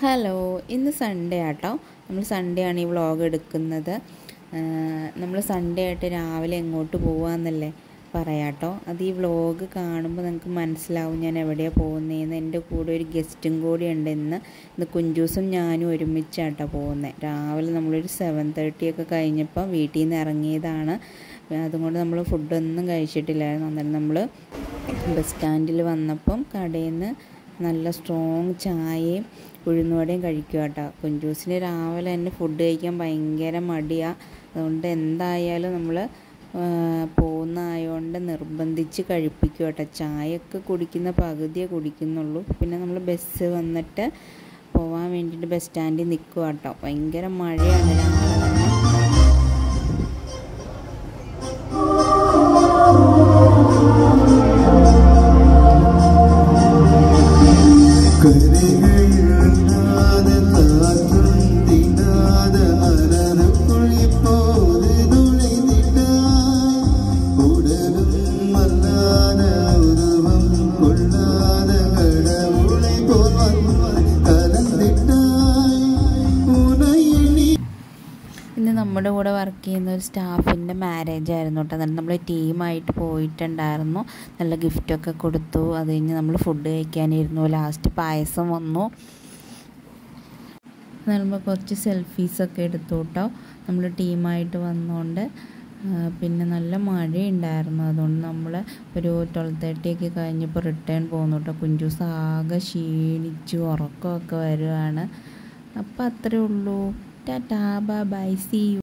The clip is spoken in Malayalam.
ഹലോ, ഇന്ന് സൺഡേ ആട്ടോ. നമ്മൾ സൺഡേ ആണ് ഈ വ്ളോഗ് എടുക്കുന്നത്. നമ്മൾ സൺഡേ ആയിട്ട് രാവിലെ എങ്ങോട്ട് പോവാന്നല്ലേ പറയാട്ടോ. അത് ഈ വ്ളോഗ് കാണുമ്പോൾ നിങ്ങൾക്ക് മനസ്സിലാവും ഞാൻ എവിടെയാണ് പോകുന്നതെന്ന്. എൻ്റെ കൂടെ ഒരു ഗസ്റ്റും കൂടി ഉണ്ട് ഇന്ന് കുഞ്ചൂസും ഞാനും ഒരുമിച്ചാട്ടോ പോകുന്നത്. രാവിലെ നമ്മളൊരു 7:30 ഒക്കെ കഴിഞ്ഞപ്പോൾ വീട്ടിൽ നിന്ന് ഇറങ്ങിയതാണ്. അതുകൊണ്ട് നമ്മൾ ഫുഡൊന്നും കഴിച്ചിട്ടില്ലായിരുന്നു. അന്നേരം നമ്മൾ ബസ് സ്റ്റാൻഡിൽ വന്നപ്പം കടയിൽ നിന്ന് നല്ല സ്ട്രോങ് ചായയും ഉഴുന്നുവടയും കഴിക്കുക കേട്ടോ. കുഞ്ചൂസിന് രാവിലെ തന്നെ ഫുഡ് കഴിക്കാൻ ഭയങ്കര മടിയാണ്. അതുകൊണ്ട് എന്തായാലും നമ്മൾ പോകുന്നതായതുകൊണ്ട് നിർബന്ധിച്ച് കഴിപ്പിക്കുക കേട്ടോ. ചായയൊക്കെ കുടിക്കുന്ന പകുതിയേ കുടിക്കുന്നുള്ളൂ. പിന്നെ നമ്മൾ ബസ് വന്നിട്ട് പോകാൻ വേണ്ടിയിട്ട് ബസ് സ്റ്റാൻഡിൽ നിൽക്കുക കേട്ടോ. ഭയങ്കര മഴയാണ് രാവിലെ തന്നെ. ഇന്ന് നമ്മുടെ കൂടെ വർക്ക് ചെയ്യുന്ന ഒരു സ്റ്റാഫിൻ്റെ മാരേജ് ആയിരുന്നു കേട്ടോ. എന്നിട്ട് നമ്മൾ ടീമായിട്ട് പോയിട്ടുണ്ടായിരുന്നു. നല്ല ഗിഫ്റ്റൊക്കെ കൊടുത്തു. അത് കഴിഞ്ഞ് നമ്മൾ ഫുഡ് കഴിക്കാനിരുന്നു. ലാസ്റ്റ് പായസം വന്നു. നമ്മൾ കുറച്ച് സെൽഫീസൊക്കെ എടുത്തു കേട്ടോ. നമ്മൾ ടീമായിട്ട് വന്നുകൊണ്ട്. പിന്നെ നല്ല മഴയുണ്ടായിരുന്നു. അതുകൊണ്ട് നമ്മൾ ഒരു 12:30 ഒക്കെ കഴിഞ്ഞപ്പോൾ റിട്ടേൺ പോകുന്നു കേട്ടോ. കുഞ്ചൂസ് ആകെ ക്ഷീണിച്ചു, ഉറക്കമൊക്കെ വരുവാണ്. അപ്പോൾ അത്രയേ ഉള്ളൂ. Tata, bye, see U.